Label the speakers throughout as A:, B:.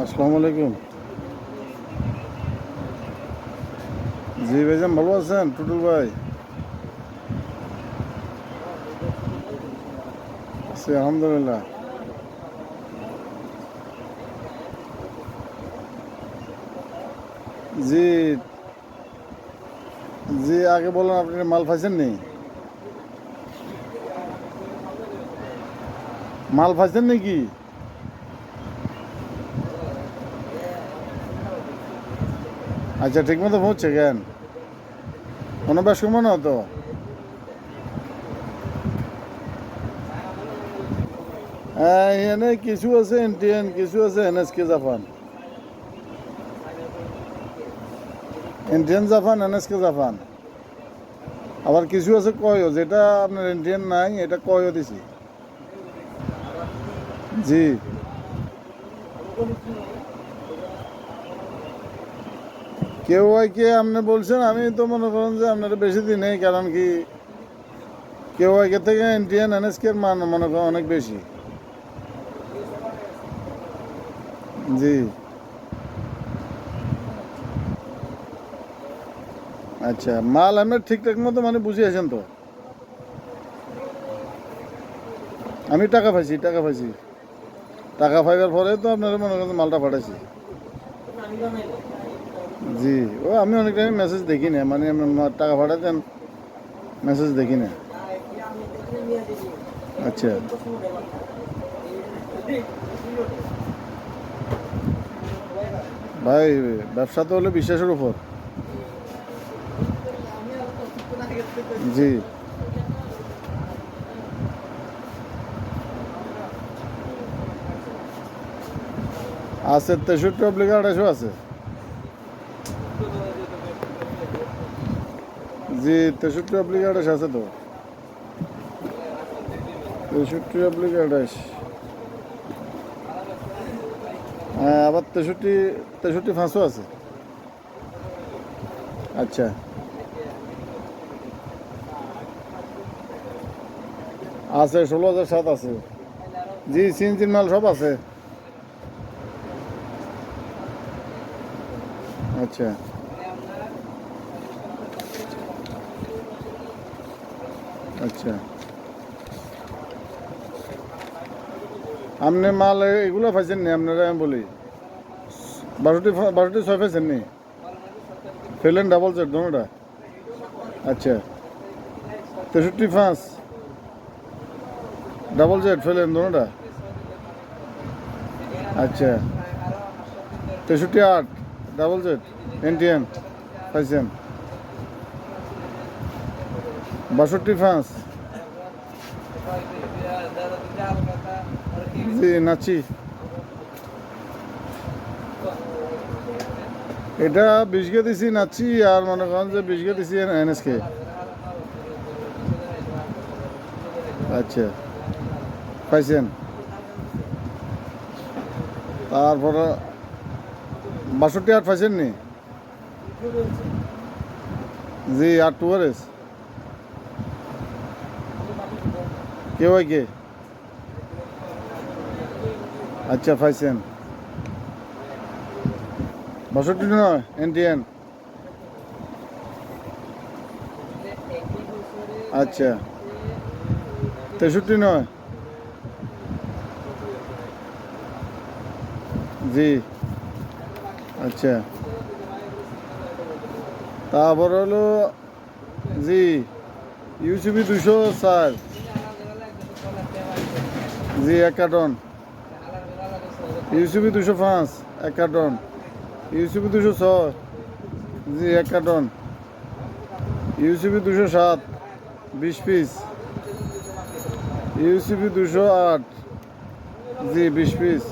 A: আসসালামু আলাইকুম। জি ভাইজান, ভালো আছেন? টুটুল ভাই আছি আলহামদুলিল্লাহ। জি জি, আগে বলেন, আপনি মাল পাইছেন নি? মাল পাইছেন নাকি? আচ্ছা, ঠিক মতো পৌঁছে কেন? কোনো বেশ সময় না তো। এখানে কিছু আছে এনটিএন, কিছু আছে NSK Japan. NTN Japan, NSK Japan. আবার কিছু আছে কয়ও, যেটা আপনার এনটিএন নাই, এটা কয়ও দিছি। জি, কেউ কে আপনি বলছেন, আমি তো মনে করেন যে আপনার বেশি দিন নেই, কারণ কি কেউ আগে থেকে ইন্ডিয়ান এনএসকের মান মনে করেন অনেক বেশি। জি, আচ্ছা, মাল আপনার ঠিকঠাক মতো মানে বুঝিয়েছেন তো? আমি টাকা পাইছি, টাকা পাইছি। টাকা পাইবার পরে তো আপনারা মনে করেন মালটা পাঠাইছি। জি, ও আমি অনেক টাইম মেসেজ দেখি না, মানে টাকা পাঠাতেন, মেসেজ দেখি না। আচ্ছা, ভাই, ব্যবসা তো হলো বিশ্বাসের উপর। জি, আছে 63 অব্লিক 28 আছে। জি, 63 অব্লিক 28 আছে তো। 63 অব্লিক 28। হ্যাঁ, আবার 63 500 আছে। আচ্ছা, আছে 16,007 আছে। জি, সিনজিন মাল সব আছে। আচ্ছা, আচ্ছা, আপনি মাল এগুলো পাইছেন নি? আপনারা আমি বলি 12টি 6 পাইছেন নি? ফেলেন ডাবল সেট দোনোটা? আচ্ছা, 63 5 ডাবল সেট ফেলেন দোনোটা? আচ্ছা, 63 8 ডাবল সেট এনটিএন পাইছেন? 62 5। জি, নাচি। এটা 20 দিছি নাচি, আর মনে করেন যে 20 দিছি এনএসকে। আচ্ছা, পাইছেন? তারপরে 62 8 পাইছেন নি? জি, আর 2RS কেউ কে? আচ্ছা, পাইছেন? 62 9 এনটিএন। আচ্ছা, 63 9। জি, আচ্ছা, তারপর হলো জি ইউসিবি 204। জি, 1 কার্টন। UCB 205 1 carton. ইউসিবি 206। জি, 1 কার্টন। UCB 207 20 piece. ইউসিবি 208। জি, 20 পিস।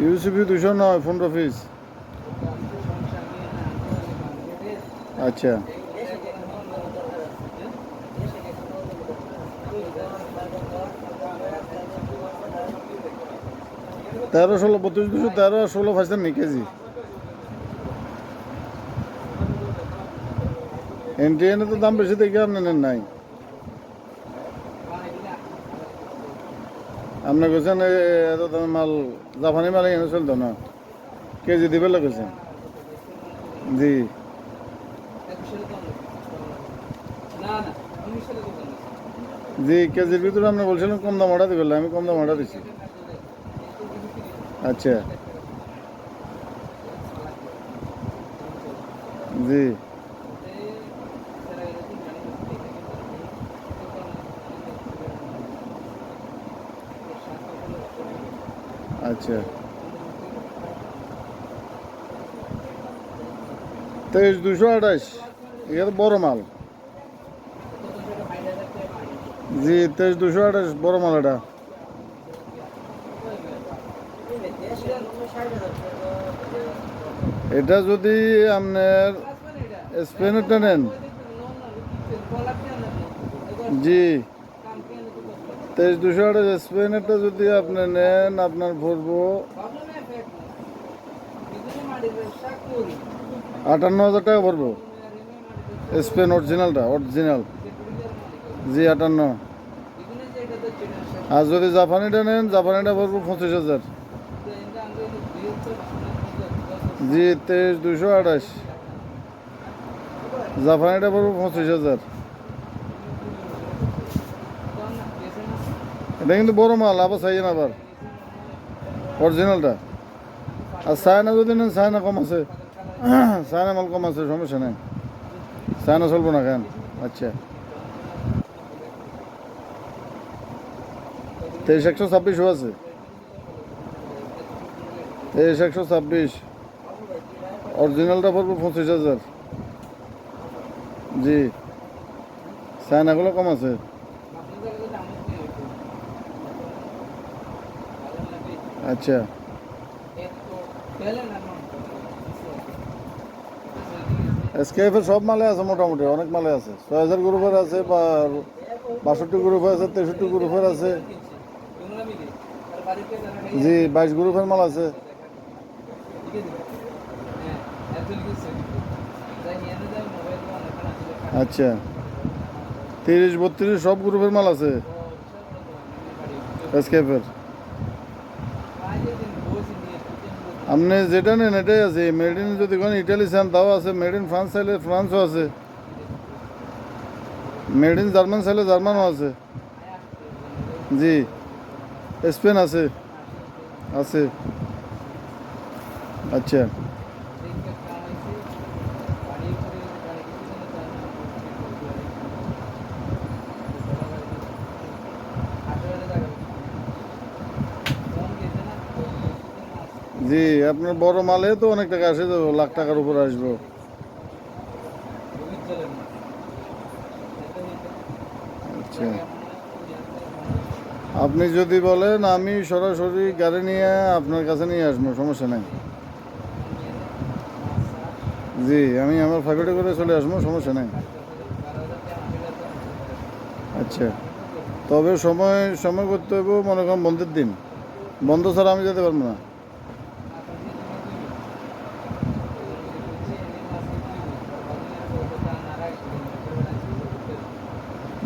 A: UCB 209 15 piece. আচ্ছা, 13 16 32 213 আর 16 পাইছেন নি কেজি? এনটিএনে তো দাম বেশি দেখে আপনি নেন নাই। আপনি কেছেন এত দামে মাল জাপানি মাল এনে চলতো না কেজি দিবে লাগেছেন জি জি কেজির ভিতরে আপনি বলছিলেন কম দাম অর্ডার দিবেন আমি কম দাম অর্ডার দিচ্ছি আচ্ছা জি আচ্ছা 23,228 এটা তো বড় মাল জি 23,228 বড় মাল এটা এটা যদি আপনার স্পেনেরটা নেন জি 23,228 স্পেনেরটা যদি আপনি নেন আপনার পড়বো 58,000 টাকা পড়বো স্পেন অরিজিনাল জি 58 আর যদি জাপানিটা নেন জাপানিটা পড়বো 25,000 জি 23,228 জাপানিটা পড়বো 25,000 এটা কিন্তু বড় মাল আবার চাইছেন আবার অরিজিনালটা আর চায়না যদি নেন চায়না কম আছে চায়না মাল কম আছে সমস্যা নেই চায়না চলবো না কেন আচ্ছা 23,126 আছে 23,126 অরিজিনালটা পড়বো 25,000 জি চায়নাগুলো কম আছে আচ্ছা এসকেএফের সব মালে আছে মোটামুটি অনেক মালে আছে 6,000 গ্রুপের আছে বা 62 গ্রুপের আছে 63 গ্রুপের আছে জি 22 গ্রুপের মাল আছে আচ্ছা 30-32 সব গ্রুপের মাল আছে এসকেএফের আপনি যেটা নেন এটাই আছে মেড ইন যদি কোনো ইটালি চান তাও আছে মেড ইন ফ্রান্স চাইলে ফ্রান্সও আছে মেড ইন জার্মান চাইলে জার্মানও আছে জি স্পেন আছে আছে আচ্ছা জি আপনার বড় মালে তো অনেক টাকা আসে তো লাখ টাকার উপর আসবো আচ্ছা আপনি যদি বলেন আমি সরাসরি গাড়ি নিয়ে আপনার কাছে নিয়ে আসবো সমস্যা নেই জি আমি আমার ফ্যাক্টরি করে চলে আসবো সমস্যা নেই আচ্ছা তবে সময় করতে হবে মনে করেন বন্ধের দিন বন্ধ ছাড়া আমি যেতে পারবো না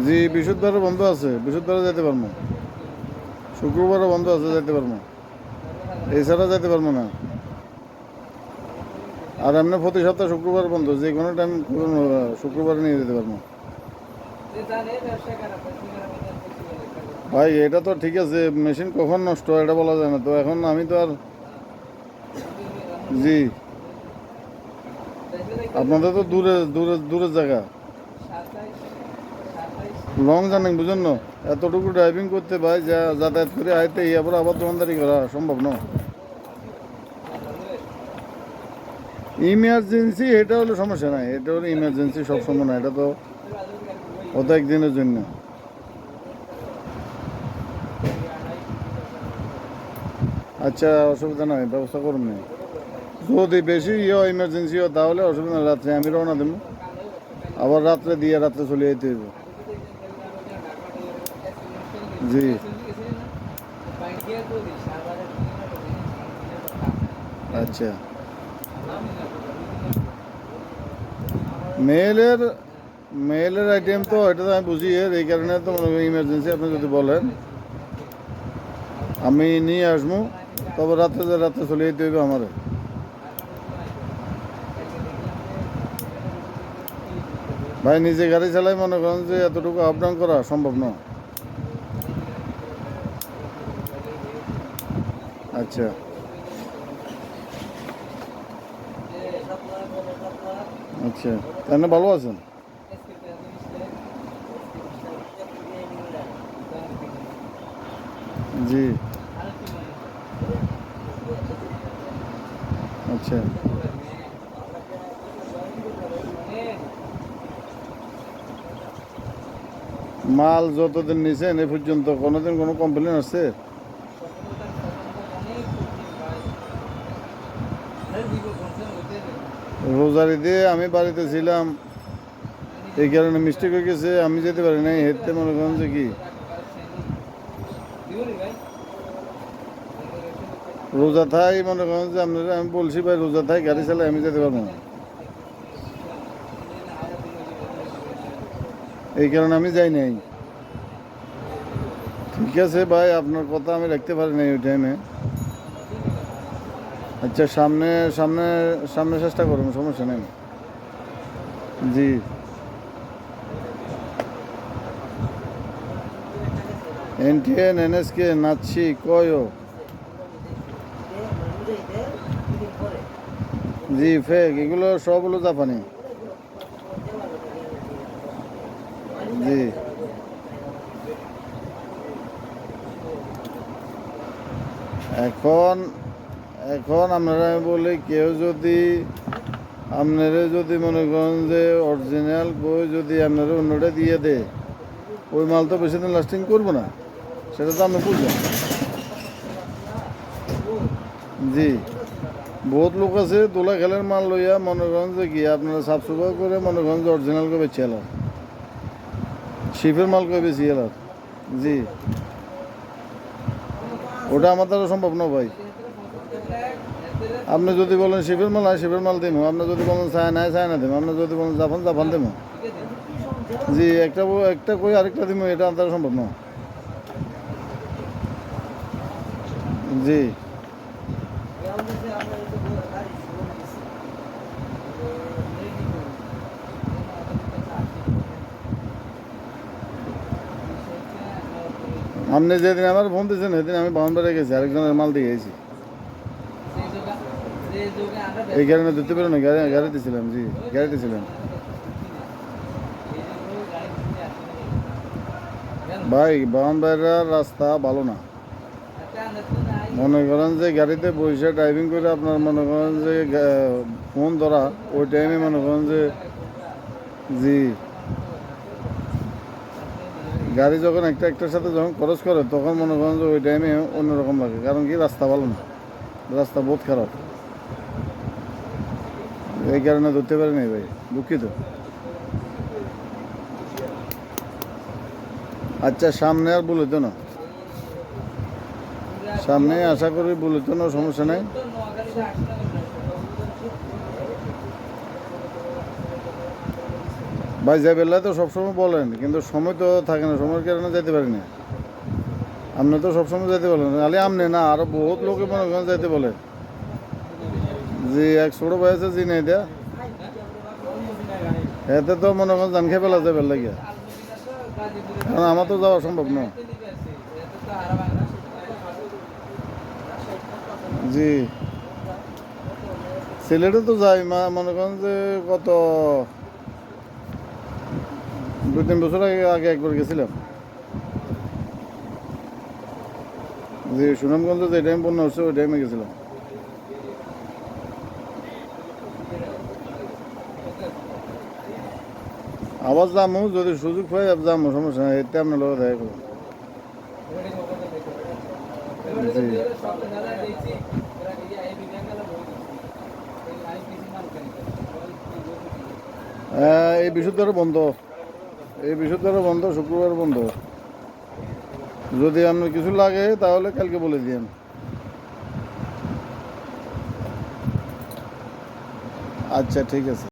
A: জি বৃহস্পতিবারও বন্ধ আছে বৃহস্পতিবারও যেতে পারবো শুক্রবারও বন্ধ আছে যেতে পারবো এছাড়া যেতে পারবো না আর এমনি প্রতি সপ্তাহ শুক্রবার বন্ধ যে কোনো টাইম শুক্রবারে নিয়ে যেতে পারবো ভাই এটা তো ঠিক আছে মেশিন কখন নষ্ট হয় এটা বলা যায় না তো এখন আমি তো আর জি আপনাদের তো দূরের জায়গা লং জার্নি বুঝেন না এতটুকু ড্রাইভিং করতে ভাই যা যাতায়াত করে আইতে ইয়ারপর আবার দোকানদারি করা সম্ভব না ইমার্জেন্সি এটা হলো সমস্যা নাই এটা হলো ইমার্জেন্সি সবসময় না এটা তো অত একদিনের জন্য আচ্ছা অসুবিধা নয় ব্যবস্থা করুন না যদি বেশি ইমার্জেন্সি হয় তাহলে অসুবিধা নেই রাত্রে আমি রওনা দেবো আবার রাত্রে দিয়ে রাত্রে চলে যেতে হবে জি আচ্ছা মেলের আইটেম তো এটা তো আমি বুঝি এই কারণে তো ইমার্জেন্সি আপনি যদি বলেন আমি নিয়ে আসবো, তবে রাতে চলে যেতে হইবে আমার। ভাই নিজে গাড়ি চালাই, মনে করেন যে এতটুকু আপ ডাউন করা সম্ভব না। আচ্ছা আচ্ছা, তাহলে ভালো আছেন? জি আচ্ছা। মাল যতদিন নিছেন এ পর্যন্ত কোনোদিন কোনো কমপ্লেন আসছে? রোজারি দিয়ে আমি বাড়িতে ছিলাম, এই কারণে মিস্টেক হয়ে গেছে, আমি যেতে পারি নাই। হেঁটে মনে করেন যে কি রোজা থাই, মনে করেন যে আপনারা, আমি বলছি ভাই রোজা থাই গাড়ি চালাই, আমি যেতে পারবো না, এই কারণে আমি যাই নাই। ঠিক আছে ভাই, আপনার কথা আমি রাখতে পারি নাই ওই টাইমে। আচ্ছা, সামনে সামনে সামনে চেষ্টা করুন, সমস্যা নেই। জি NTN NSK নাচছি কয়ও। জি ফেক, এগুলো সব হলো জাপানি। জি এখন এখন আপনারা, আমি বলি কেউ যদি আপনারা যদি মনে করেন যে অরিজিনাল বই যদি আপনারা অন্যটা দিয়ে দেয়, ওই মাল তো বেশি দিন লাস্টিং করবো না, সেটা তো আপনি বুঝবেন। জি বহুত লোক আছে দোলা খেলের মাল লইয়া মনে করেন যে কি আপনারা সাফ সুফা করে মনে করেন যে অরিজিনাল করে বেছে এলার, শিপের মাল করে বেশি এলার। জি ওটা আমার দ্বারা সম্ভব না ভাই। আপনি যদি বলেন শিপের মাল, হয় শিপের মাল দেবো। আপনি যদি বলেন চায়না দেবো। আপনি যদি বলেন জাপান দেবো। জি একটা কই আরেকটা দিব, এটা আমার দ্বারা সম্ভব না। জি আপনি যেদিন আমার ফোন দিয়েছেন সেদিন আমি বাউন্ডারে গেছি, আরেকজনের মাল দিয়ে গেছি, এই কারণে ধরতে পারো না। গাড়ি দিয়েছিলাম। জি গাড়ি দিয়েছিলাম। ভাই বাউন্ডারির রাস্তা ভালো না। মনে করেন যে গাড়িতে বসে ড্রাইভিং করে আপনার মনে করেন যে ফোন ধরা, ওই টাইমে মনে করেন যে জি গাড়ি যখন একটার সাথে যখন খরচ করে, তখন মনে করেন যে ওই টাইমে অন্যরকম লাগে। কারণ কি রাস্তা ভালো না, রাস্তা বহুত খারাপ, এই কারণে ধরতে পারি নাই ভাই, দুঃখিত। আচ্ছা সামনে আর বলিত না, সামনে আশা করি বলিত না, সমস্যা নেই। ভাই যে বেলায় তো সবসময় বলেন, কিন্তু সময় তো থাকে না, সময়ের কারণে যেতে পারি না। আপনি তো সবসময় যেতে বলেন, খালি আপনি না, আরো বহুত লোকে মনে করেন যেতে বলে। যে এক ছোট ভাই আছে জি নেই দেয়া, এতে তো মনে করেন জান খেয়ে ফেলা যাবে লাগিয়া, কারণ আমার তো যাওয়া সম্ভব না। জি সিলেটে তো যাই, মনে করেন যে কত 2-3 বছর আগে একবার গেছিলাম। যে সুনামগঞ্জ যে টাইম বন্যা হচ্ছে, ওই টাইমে গেছিলাম। আবার যামু, যদি সুযোগ পাই যামু, সমস্যা নেই, এতে আপনার লোক দেখা করুন। জি এই বৃহস্পতিবার বন্ধ, এই বৃহস্পতিবার বন্ধ, শুক্রবার বন্ধ। যদি আপনার কিছু লাগে তাহলে কালকে বলে দিন। আচ্ছা ঠিক আছে।